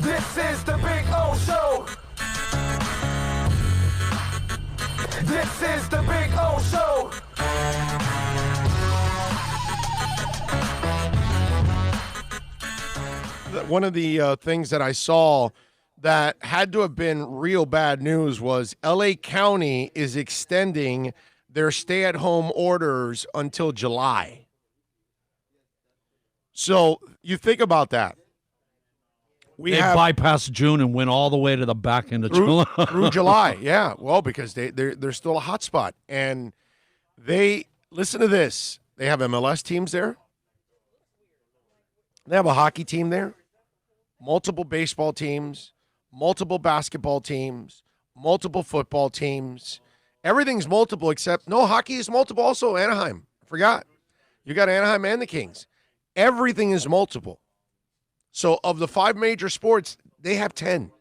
This is the Big O Show. This is the Big O Show. One of the things that I saw that had to have been real bad news was LA County is extending their stay-at-home orders until July. So you think about that. They bypassed June and went all the way to the back end of July. Through July, yeah. Well, because they're still a hot spot. And they, listen to this, they have MLS teams there. They have a hockey team there, multiple baseball teams, multiple basketball teams, multiple football teams. Everything's multiple except, no, hockey is multiple also, Anaheim. I forgot. You got Anaheim and the Kings. Everything is multiple. So of the 5 major sports, they have 10.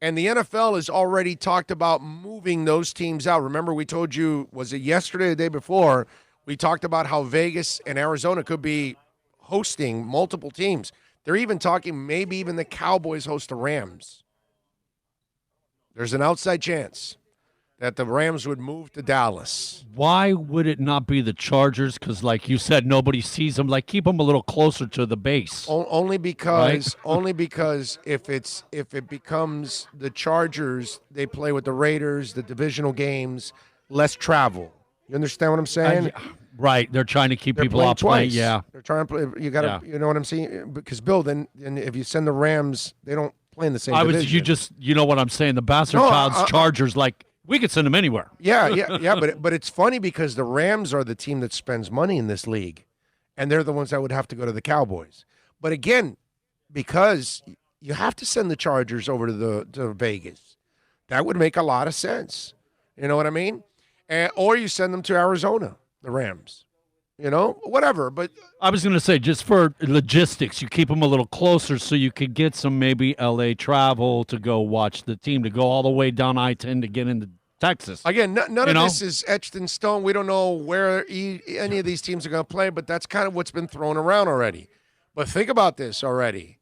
And the NFL has already talked about moving those teams out. Remember, we told you, was it yesterday or the day before, we talked about how Vegas and Arizona could be hosting multiple teams. They're even talking maybe even the Cowboys host the Rams. There's an outside chance that the Rams would move to Dallas. Why would it not be the Chargers? Because, like you said, nobody sees them. Like, keep them a little closer to the base. Only because, if it becomes the Chargers, they play with the Raiders, the divisional games, less travel. You understand what I'm saying? Right. They're trying to keep people off playing. Yeah. They're trying to play. You got to, you know what I'm saying? Because, Bill, then if you send the Rams, they don't play in the same division. You know what I'm saying? The bastard child's Chargers, like, we could send them anywhere. Yeah. But it's funny because the Rams are the team that spends money in this league, and they're the ones that would have to go to the Cowboys. But again, because you have to send the Chargers over to Vegas, that would make a lot of sense. You know what I mean? Or you send them to Arizona, the Rams. You know, whatever. But I was going to say, just for logistics, you keep them a little closer so you could get some maybe L.A. travel to go watch the team, to go all the way down I-10 to get into Texas. Again, none of this is etched in stone. We don't know where any of these teams are going to play, but that's kind of what's been thrown around already. But think about this already.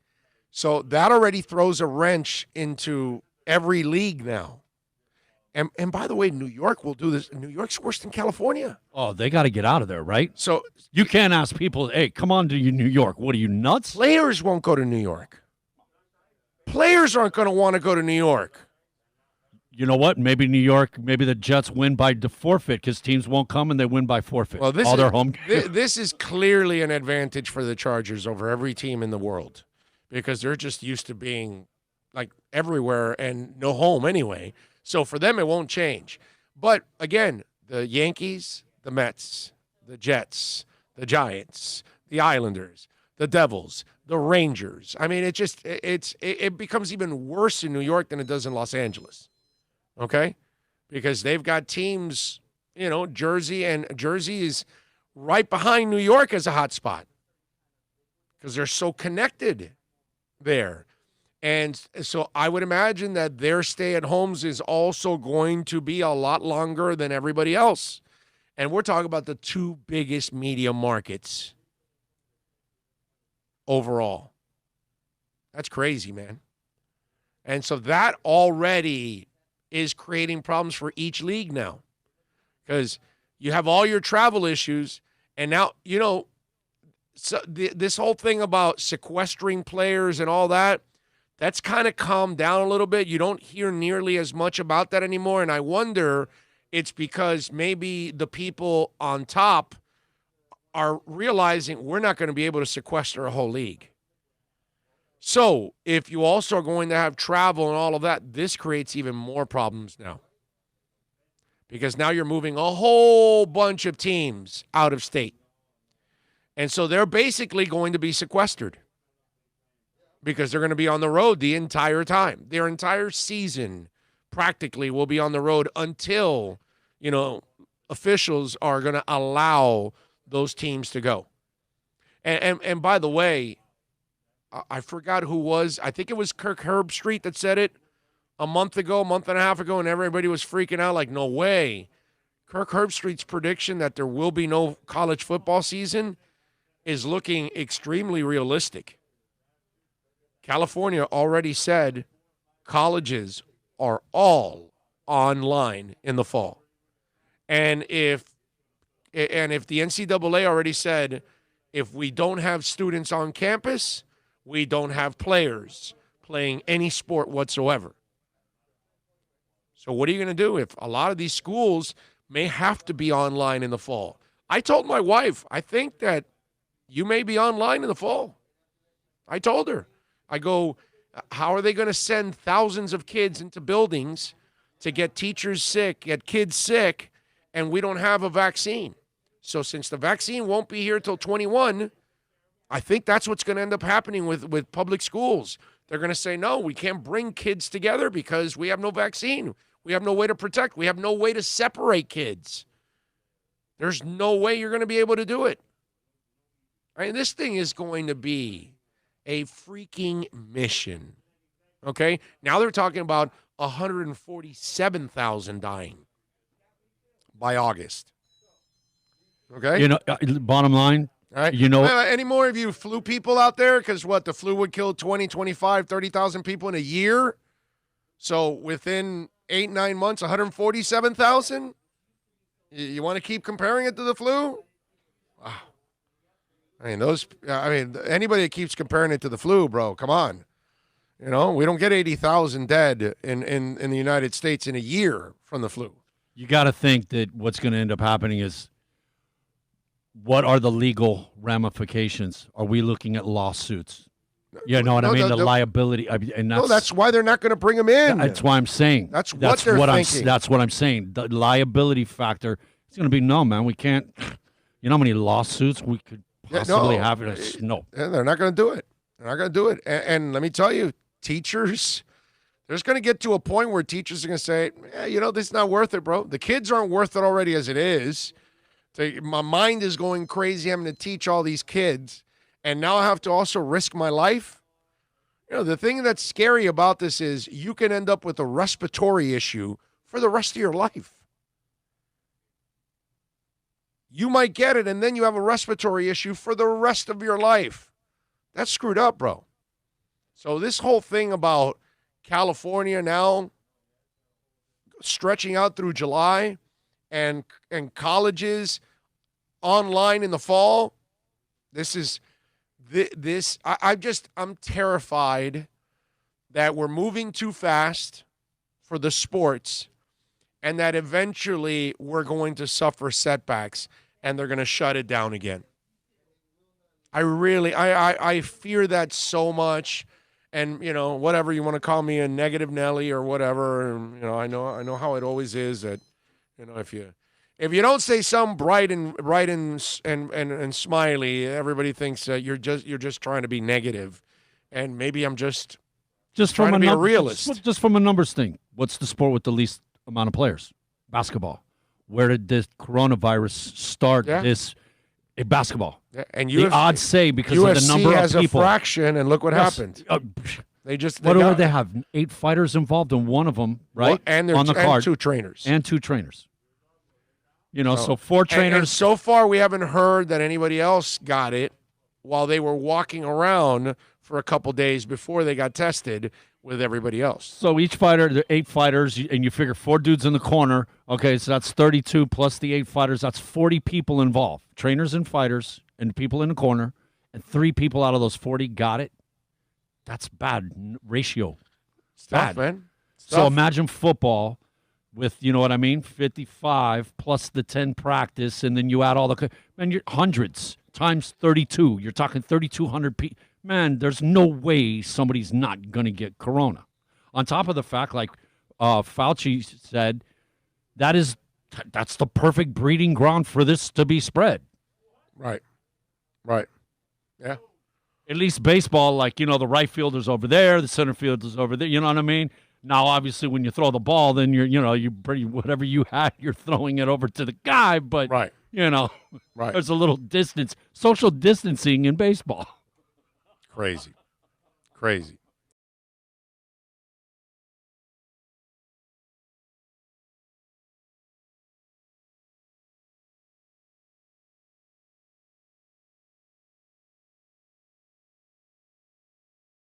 So that already throws a wrench into every league now. And by the way, New York will do this. New York's worse than California. Oh, they got to get out of there, right? So you can't ask people, hey, come on to New York. What are you, nuts? Players won't go to New York. Players aren't going to want to go to New York. You know what? Maybe New York, maybe the Jets win by forfeit because teams won't come and they win by forfeit. Well, their home this is clearly an advantage for the Chargers over every team in the world because they're just used to being like everywhere and no home anyway. So for them, it won't change. But again, the Yankees, the Mets, the Jets, the Giants, the Islanders, the Devils, the Rangers. I mean, it becomes even worse in New York than it does in Los Angeles. Okay? Because they've got teams, Jersey is right behind New York as a hot spot because they're so connected there. And so I would imagine that their stay-at-homes is also going to be a lot longer than everybody else. And we're talking about the 2 biggest media markets overall. That's crazy, man. And so that already is creating problems for each league now. Because you have all your travel issues, and now, so this whole thing about sequestering players and all that, that's kind of calmed down a little bit. You don't hear nearly as much about that anymore. And I wonder it's because maybe the people on top are realizing we're not going to be able to sequester a whole league. So if you also are going to have travel and all of that, this creates even more problems now. Because now you're moving a whole bunch of teams out of state. And so they're basically going to be sequestered. Because they're going to be on the road the entire time. Their entire season practically will be on the road until, officials are going to allow those teams to go. And by the way, I forgot who was. I think it was Kirk Herbstreit that said it a month and a half ago, and everybody was freaking out like, no way. Kirk Herbstreit's prediction that there will be no college football season is looking extremely realistic. California already said colleges are all online in the fall. And if the NCAA already said, if we don't have students on campus, we don't have players playing any sport whatsoever. So what are you going to do if a lot of these schools may have to be online in the fall? I told my wife, I think that you may be online in the fall. I told her. I go, how are they going to send thousands of kids into buildings to get teachers sick, get kids sick, and we don't have a vaccine? So since the vaccine won't be here till 21, I think that's what's going to end up happening with public schools. They're going to say, no, we can't bring kids together because we have no vaccine. We have no way to protect. We have no way to separate kids. There's no way you're going to be able to do it. I mean, this thing is going to be a freaking mission. Okay? Now they're talking about 147,000 dying by August. Okay? You know, bottom line, all right. You know, any more of you flu people out there? Because the flu would kill 20, 25, 30,000 people in a year. So within 8-9 months, 147,000? You want to keep comparing it to the flu? Wow. I mean, anybody that keeps comparing it to the flu, bro, come on. You know, we don't get 80,000 dead in the United States in a year from the flu. You got to think that what's going to end up happening is, what are the legal ramifications? Are we looking at lawsuits? You know what I mean? The liability. And that's why they're not going to bring them in. That's why I'm saying. That's what they're thinking. That's what I'm saying. The liability factor is going to be, no, man. We can't. You know how many lawsuits we could possibly have? No. They're not going to do it. They're not going to do it. And let me tell you, teachers, there's going to get to a point where teachers are going to say, this is not worth it, bro. The kids aren't worth it already as it is. My mind is going crazy. I'm going to teach all these kids, and now I have to also risk my life. The thing that's scary about this is you can end up with a respiratory issue for the rest of your life. You might get it, and then you have a respiratory issue for the rest of your life. That's screwed up, bro. So this whole thing about California now stretching out through July and colleges online in the fall, I'm terrified that we're moving too fast for the sports and that eventually we're going to suffer setbacks and they're going to shut it down again. I fear that so much. And, whatever you want to call me, a negative Nelly or whatever, and, I know how it always is that, if you don't say something bright and smiley, everybody thinks you're just trying to be negative, and maybe I'm just trying to be a realist. Just from a numbers thing, what's the sport with the least amount of players? Basketball. Where did this coronavirus start? This basketball. Yeah. And the odds say because UFC of the number has of people. A fraction, and look what happened. They have 8 fighters involved in one of them, right? Well, and on the card, 2 trainers. And 2 trainers. So 4 trainers. And so far, we haven't heard that anybody else got it while they were walking around for a couple days before they got tested with everybody else. So each fighter, there are 8 fighters, and you figure 4 dudes in the corner. Okay, so that's 32 plus the 8 fighters. That's 40 people involved, trainers and fighters and people in the corner, and 3 people out of those 40 got it. That's bad ratio. It's tough, man. So imagine football with, 55 plus the 10 practice, and then you add all the you're hundreds times 32. You're talking 3,200 people. Man, there's no way somebody's not going to get corona. On top of the fact, like Fauci said, that's the perfect breeding ground for this to be spread. Right. Yeah. At least baseball, the right fielder's over there, the center fielder's over there. You know what I mean? Now, obviously, when you throw the ball, then you whatever you had, you're throwing it over to the guy. But right. There's a little distance, social distancing in baseball. Crazy.